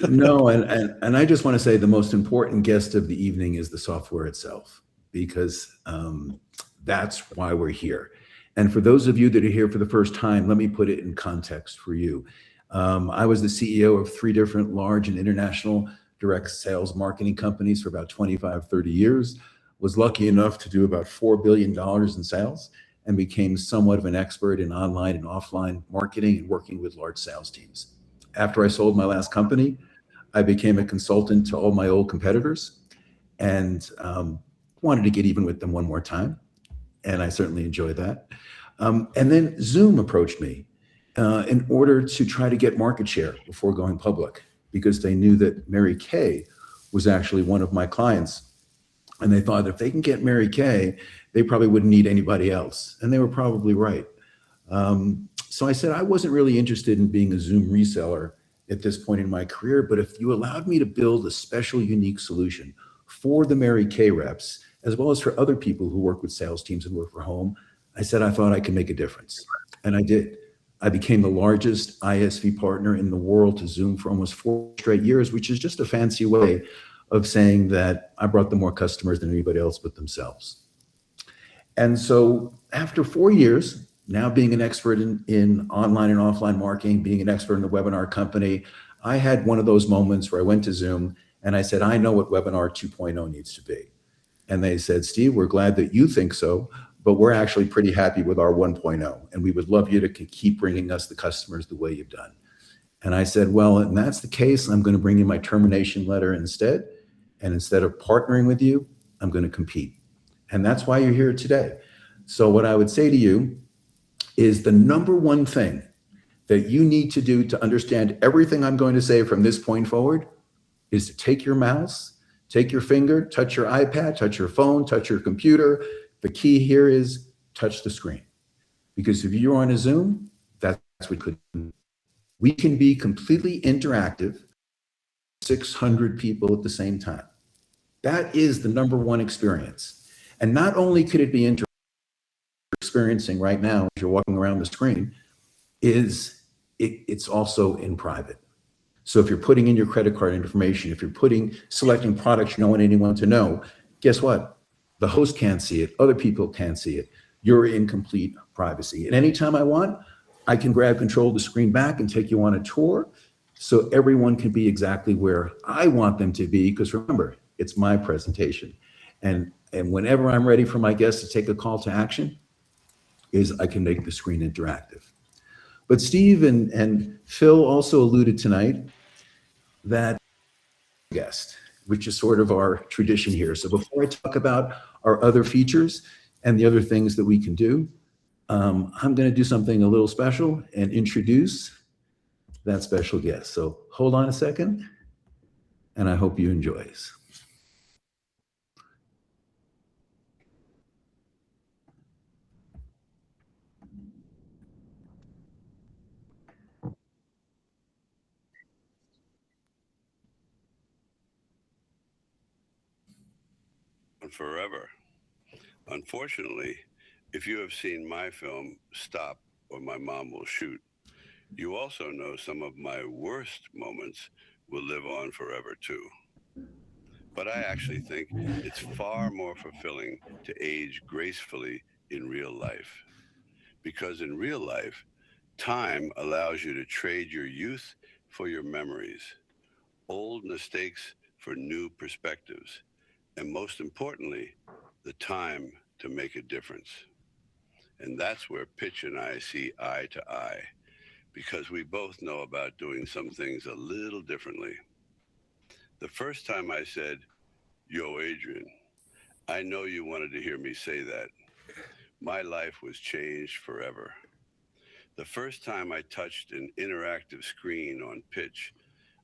No, and I just want to say the most important guest of the evening is the software itself, because that's why we're here. And for those of you that are here for the first time, let me put it in context for you. I was the CEO of three different large and international direct sales marketing companies for about 25, 30 years, was lucky enough to do about $4 billion in sales, and became somewhat of an expert in online and offline marketing and working with large sales teams. After I sold my last company, I became a consultant to all my old competitors, and wanted to get even with them one more time. And I certainly enjoyed that. And then Zoom approached me in order to try to get market share before going public, because they knew that Mary Kay was actually one of my clients. And they thought if they can get Mary Kay, they probably wouldn't need anybody else. And they were probably right. So I said I wasn't really interested in being a Zoom reseller at this point in my career, but if you allowed me to build a special, unique solution for the Mary Kay reps, as well as for other people who work with sales teams and work from home, I said I thought I could make a difference. And I did. I became the largest ISV partner in the world to Zoom for almost 4 straight years, which is just a fancy way of saying that I brought them more customers than anybody else but themselves. And so after 4 years, now being an expert in online and offline marketing, being an expert in the webinar company, I had one of those moments where I went to Zoom and I said, I know what Webinar 2.0 needs to be. And they said, Steve, we're glad that you think so, but we're actually pretty happy with our 1.0. And we would love you to keep bringing us the customers the way you've done. And I said, well, and that's the case, I'm going to bring you my termination letter instead. And instead of partnering with you, I'm going to compete. And that's why you're here today. So what I would say to you is the number one thing that you need to do to understand everything I'm going to say from this point forward is to take your mouse, take your finger, touch your iPad, touch your phone, touch your computer. The key here is touch the screen. Because if you're on a Zoom, that's what we could do. We can be completely interactive, 600 people at the same time. That is the number one experience. And not only could it be experiencing right now as you're walking around the screen, it's also in private. So if you're putting in your credit card information, if you're selecting products you don't want anyone to know, guess what? The host can't see it. Other people can't see it. You're in complete privacy. And anytime I want, I can grab control of the screen back and take you on a tour so everyone can be exactly where I want them to be. Because remember, it's my presentation. And whenever I'm ready for my guests to take a call to action, I can make the screen interactive. But Steve and Phil also alluded tonight that guest, which is sort of our tradition here. So before I talk about our other features and the other things that we can do, I'm going to do something a little special and introduce that special guest. So hold on a second, and I hope you enjoy this. Forever. Unfortunately, if you have seen my film Stop or My Mom Will Shoot, you also know some of my worst moments will live on forever too. But I actually think it's far more fulfilling to age gracefully in real life. Because in real life, time allows you to trade your youth for your memories, old mistakes for new perspectives, and most importantly, the time to make a difference. And that's where Pxch and I see eye to eye, because we both know about doing some things a little differently. The first time I said, yo, Adrian, I know you wanted to hear me say that. My life was changed forever. The first time I touched an interactive screen on Pxch,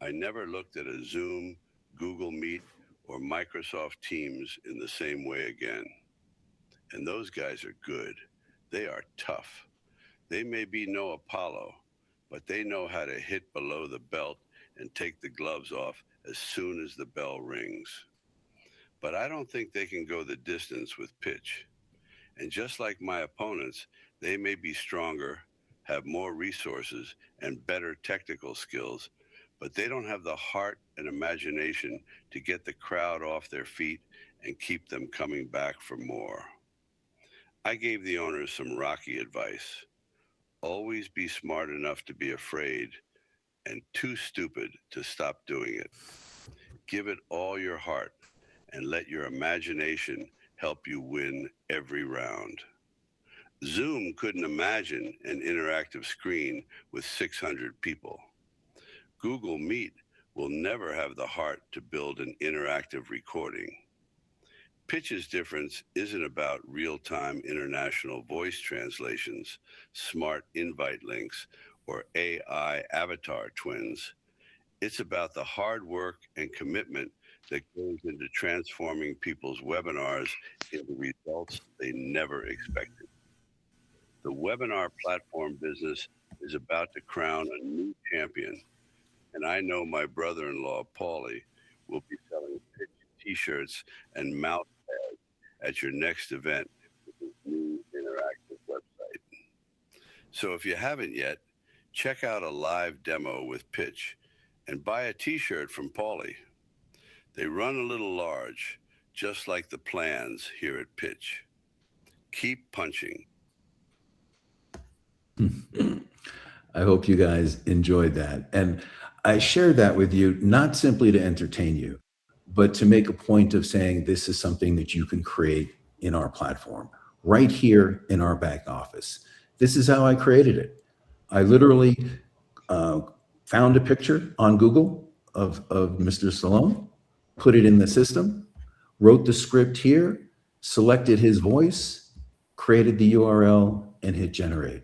I never looked at a Zoom, Google Meet, or Microsoft Teams in the same way again. And those guys are good. They are tough. They may be no Apollo, but they know how to hit below the belt and take the gloves off as soon as the bell rings. But I don't think they can go the distance with Pxch. And just like my opponents, they may be stronger, have more resources, and better technical skills, but they don't have the heart and imagination to get the crowd off their feet and keep them coming back for more. I gave the owners some rocky advice. Always be smart enough to be afraid and too stupid to stop doing it. Give it all your heart and let your imagination help you win every round. Zoom couldn't imagine an interactive screen with 600 people. Google Meet will never have the heart to build an interactive recording. Pxch's difference isn't about real-time international voice translations, smart invite links, or AI avatar twins. It's about the hard work and commitment that goes into transforming people's webinars into results they never expected. The webinar platform business is about to crown a new champion, and I know my brother-in-law, Paulie, will be selling Pxch t-shirts and mouse pads at your next event with his new interactive website. So if you haven't yet, check out a live demo with Pxch and buy a t-shirt from Paulie. They run a little large, just like the plans here at Pxch. Keep punching. I hope you guys enjoyed that. And I share that with you, not simply to entertain you, but to make a point of saying this is something that you can create in our platform, right here in our back office. This is how I created it. I literally found a picture on Google of Mr. Stallone, put it in the system, wrote the script here, selected his voice, created the URL, and hit generate.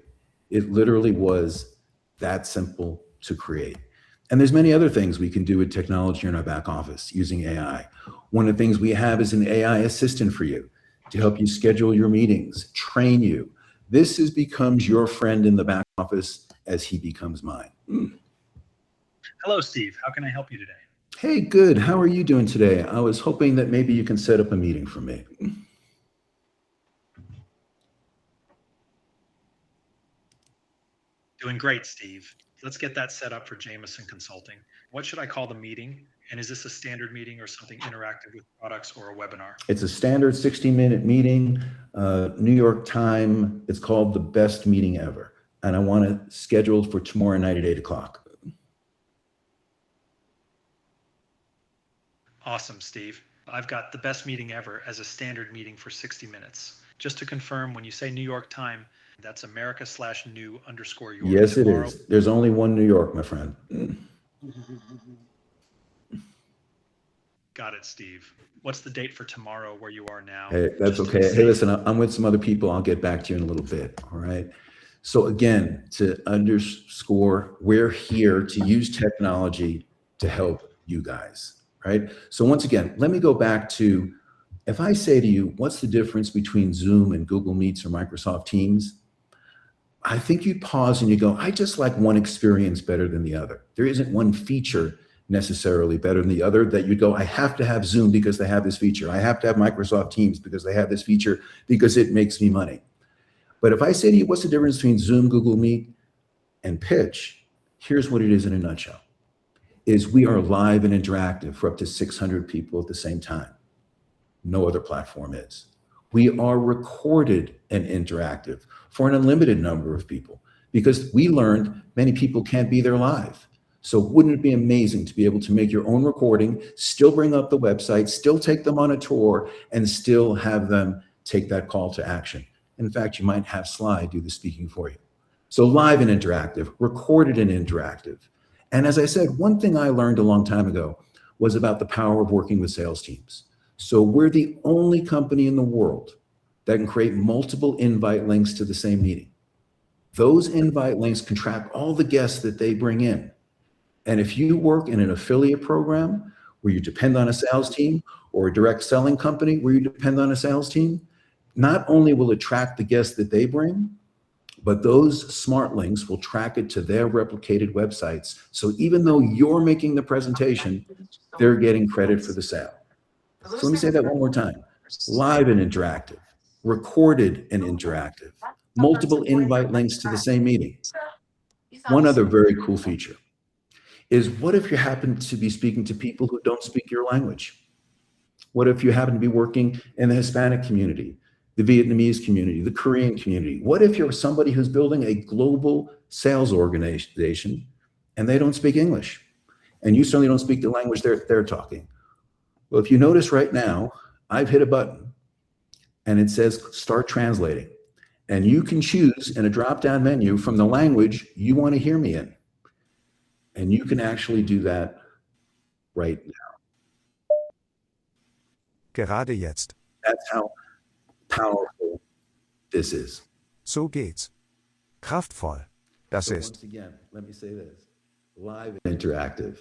It literally was that simple to create. And there's many other things we can do with technology in our back office using AI. One of the things we have is an AI assistant for you to help you schedule your meetings, train you. This becomes your friend in the back office as he becomes mine. Hello, Steve. How can I help you today? Hey, good. How are you doing today? I was hoping that maybe you can set up a meeting for me. Doing great, Steve. Let's get that set up for Jameson Consulting. What should I call the meeting? And is this a standard meeting or something interactive with products or a webinar? It's a standard 60-minute meeting, New York time. It's called the best meeting ever. And I want it scheduled for tomorrow night at 8 o'clock. Awesome, Steve. I've got the best meeting ever as a standard meeting for 60 minutes. Just to confirm, when you say New York time, that's America/new_York. Yes, it is. There's only one New York, my friend. Got it, Steve. What's the date for tomorrow where you are now? Hey, that's okay. Hey, listen, I'm with some other people. I'll get back to you in a little bit. All right. So again, to underscore, we're here to use technology to help you guys, right? So once again, let me go back to, if I say to you, what's the difference between Zoom and Google Meets or Microsoft Teams? I think you pause and you go, I just like one experience better than the other. There isn't one feature necessarily better than the other that you'd go, I have to have Zoom because they have this feature. I have to have Microsoft Teams because they have this feature because it makes me money. But if I say to you, what's the difference between Zoom, Google Meet, and Pxch? Here's what it is in a nutshell, is we are live and interactive for up to 600 people at the same time. No other platform is. We are recorded and interactive for an unlimited number of people because we learned many people can't be there live. So wouldn't it be amazing to be able to make your own recording, still bring up the website, still take them on a tour, and still have them take that call to action? In fact, you might have Sly do the speaking for you. So live and interactive, recorded and interactive. And as I said, one thing I learned a long time ago was about the power of working with sales teams. So we're the only company in the world that can create multiple invite links to the same meeting. Those invite links can track all the guests that they bring in. And if you work in an affiliate program where you depend on a sales team, or a direct selling company where you depend on a sales team, not only will it track the guests that they bring, but those smart links will track it to their replicated websites. So even though you're making the presentation, they're getting credit for the sale. So let me say that one more time. Live and interactive, recorded and interactive, multiple invite links to the same meeting. One other very cool feature. is what if you happen to be speaking to people who don't speak your language? What if you happen to be working in the Hispanic community, the Vietnamese community, the Korean community? What if you're somebody who's building a global sales organization and they don't speak English? And you certainly don't speak the language they're talking. Well, if you notice right now, I've hit a button and it says start translating. And you can choose in a drop-down menu from the language you want to hear me in. And you can actually do that right now. Gerade jetzt. That's how powerful this is. So geht's. Kraftvoll. Das So ist. once again, let me say this. Live and interactive,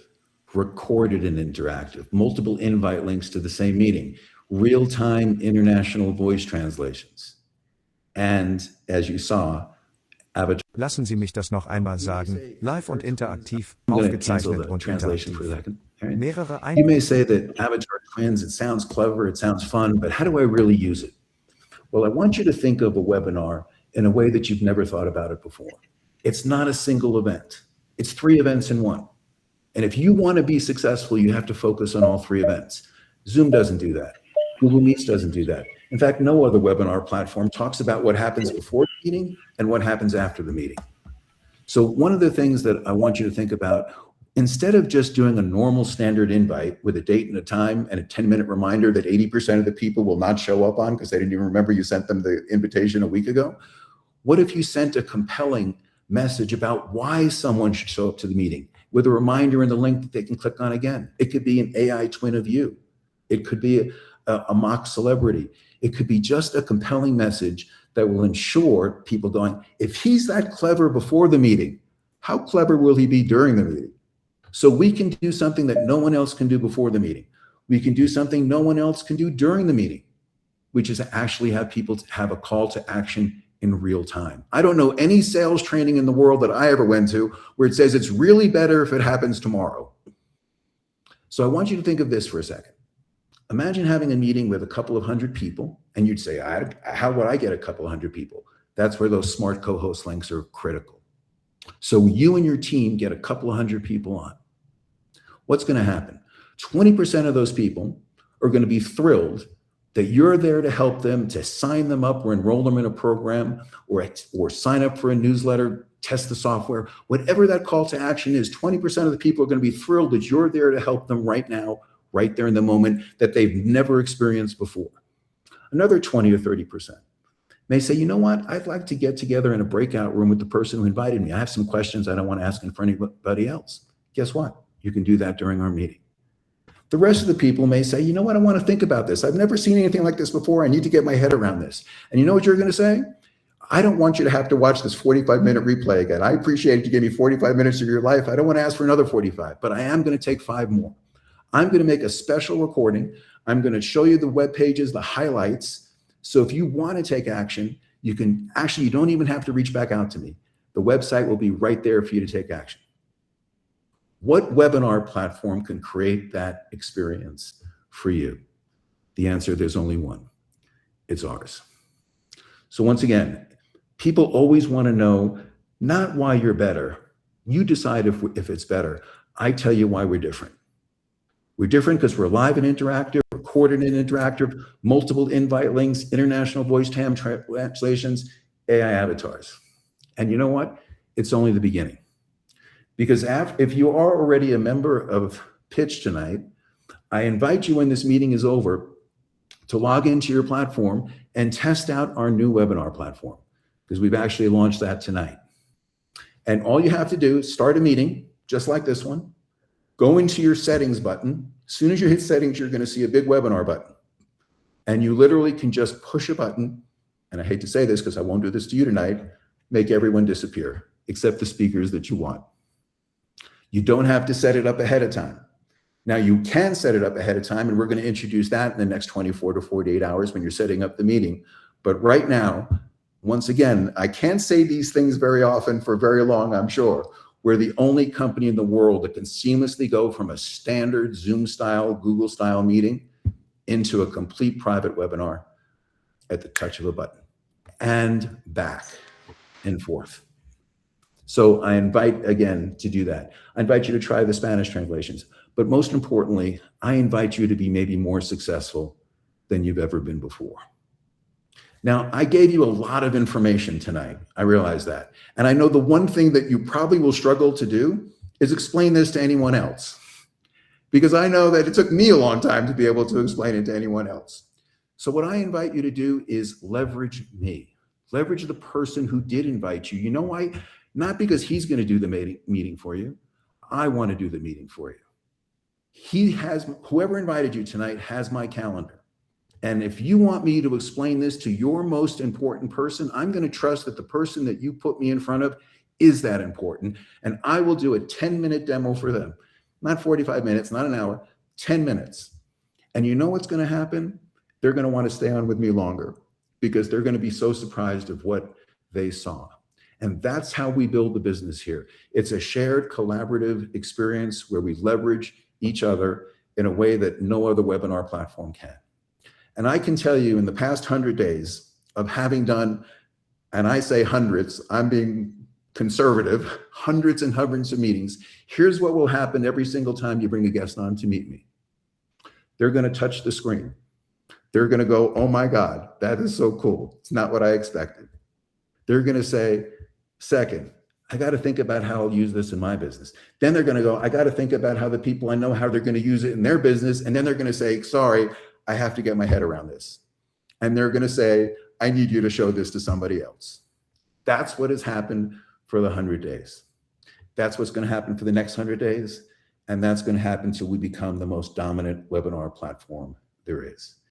recorded and interactive, multiple invite links to the same meeting, real-time international voice translations. And as you saw, Avatar. Lassen Sie mich das noch einmal sagen. Live und interaktiv, I'm going to cancel aufgezeichnet the und translation for a interaktiv. second. All right. Mehrere You may say that Avatar Twins, it sounds clever, it sounds fun, but how do I really use it? Well, I want you to think of a webinar in a way that you've never thought about it before. It's not a single event. It's 3 events in one. And if you want to be successful, you have to focus on all 3 events. Zoom doesn't do that. Google Meets doesn't do that. In fact, no other webinar platform talks about what happens before the meeting and what happens after the meeting. So one of the things that I want you to think about, instead of just doing a normal standard invite with a date and a time and a 10-minute reminder that 80% of the people will not show up on because they didn't even remember you sent them the invitation a week ago, what if you sent a compelling message about why someone should show up to the meeting with a reminder and the link that they can click on again? It could be an AI twin of you. It could be a mock celebrity. It could be just a compelling message that will ensure people going, if he's that clever before the meeting, how clever will he be during the meeting? So we can do something that no one else can do before the meeting. We can do something no one else can do during the meeting, which is actually have people have a call to action in real time. I don't know any sales training in the world that I ever went to where it says it's really better if it happens tomorrow. So I want you to think of this for a second. Imagine having a meeting with a couple of hundred people, and you'd say, how would I get a couple of hundred people? That's where those smart co-host links are critical. So you and your team get a couple of hundred people on. What's going to happen? 20% of those people are going to be thrilled that you're there to help them, to sign them up or enroll them in a program or sign up for a newsletter, test the software. Whatever that call to action is, 20% of the people are going to be thrilled that you're there to help them right now, right there in the moment that they've never experienced before. Another 20 or 30% may say, you know what, I'd like to get together in a breakout room with the person who invited me. I have some questions I don't want to ask in front of anybody else. Guess what? You can do that during our meeting. The rest of the people may say, you know what, I want to think about this. I've never seen anything like this before. I need to get my head around this. And you know what you're going to say? I don't want you to have to watch this 45-minute replay again. I appreciate it. You gave me 45 minutes of your life. I don't want to ask for another 45, but I am going to take 5 more. I'm going to make a special recording. I'm going to show you the web pages, the highlights. So if you want to take action, you can actually, you don't even have to reach back out to me. The website will be right there for you to take action. What webinar platform can create that experience for you? The answer, there's only one. It's ours. So once again, people always want to know not why you're better. You decide if it's better. I tell you why we're different. We're different because we're live and interactive, recorded and interactive, multiple invite links, international voice translations, AI avatars. And you know what? It's only the beginning. Because if you are already a member of Pxch tonight, I invite you when this meeting is over to log into your platform and test out our new webinar platform, because we've actually launched that tonight. And all you have to do is start a meeting, just like this one, go into your settings button. As soon as you hit settings, you're going to see a big webinar button. And you literally can just push a button, and I hate to say this because I won't do this to you tonight, make everyone disappear, except the speakers that you want. You don't have to set it up ahead of time. Now you can set it up ahead of time, and we're going to introduce that in the next 24 to 48 hours when you're setting up the meeting. But right now, once again, I can't say these things very often for very long, I'm sure. We're the only company in the world that can seamlessly go from a standard Zoom style, Google style meeting into a complete private webinar at the touch of a button and back and forth. So I invite, again, to do that. I invite you to try the Spanish translations. But most importantly, I invite you to be maybe more successful than you've ever been before. Now, I gave you a lot of information tonight. I realize that. And I know the one thing that you probably will struggle to do is explain this to anyone else. Because I know that it took me a long time to be able to explain it to anyone else. So what I invite you to do is leverage me. Leverage the person who did invite you. You know why? Not because he's going to do the meeting for you. I want to do the meeting for you. Whoever invited you tonight has my calendar. And if you want me to explain this to your most important person, I'm going to trust that the person that you put me in front of is that important. And I will do a 10-minute demo for them. Not 45 minutes, not an hour, 10 minutes. And you know what's going to happen? They're going to want to stay on with me longer because they're going to be so surprised of what they saw. And that's how we build the business here. It's a shared collaborative experience where we leverage each other in a way that no other webinar platform can. And I can tell you in the past 100 days of having done, and I say hundreds, I'm being conservative, hundreds and hundreds of meetings. Here's what will happen every single time you bring a guest on to meet me. They're going to touch the screen. They're going to go, oh my God, that is so cool. It's not what I expected. They're going to say, second, I got to think about how I'll use this in my business. Then they're going to go, I got to think about how the people I know, how they're going to use it in their business. And then they're going to say, sorry, I have to get my head around this. And they're going to say, I need you to show this to somebody else. That's what has happened for the 100 days. That's what's going to happen for the next 100 days. And that's going to happen till we become the most dominant webinar platform there is.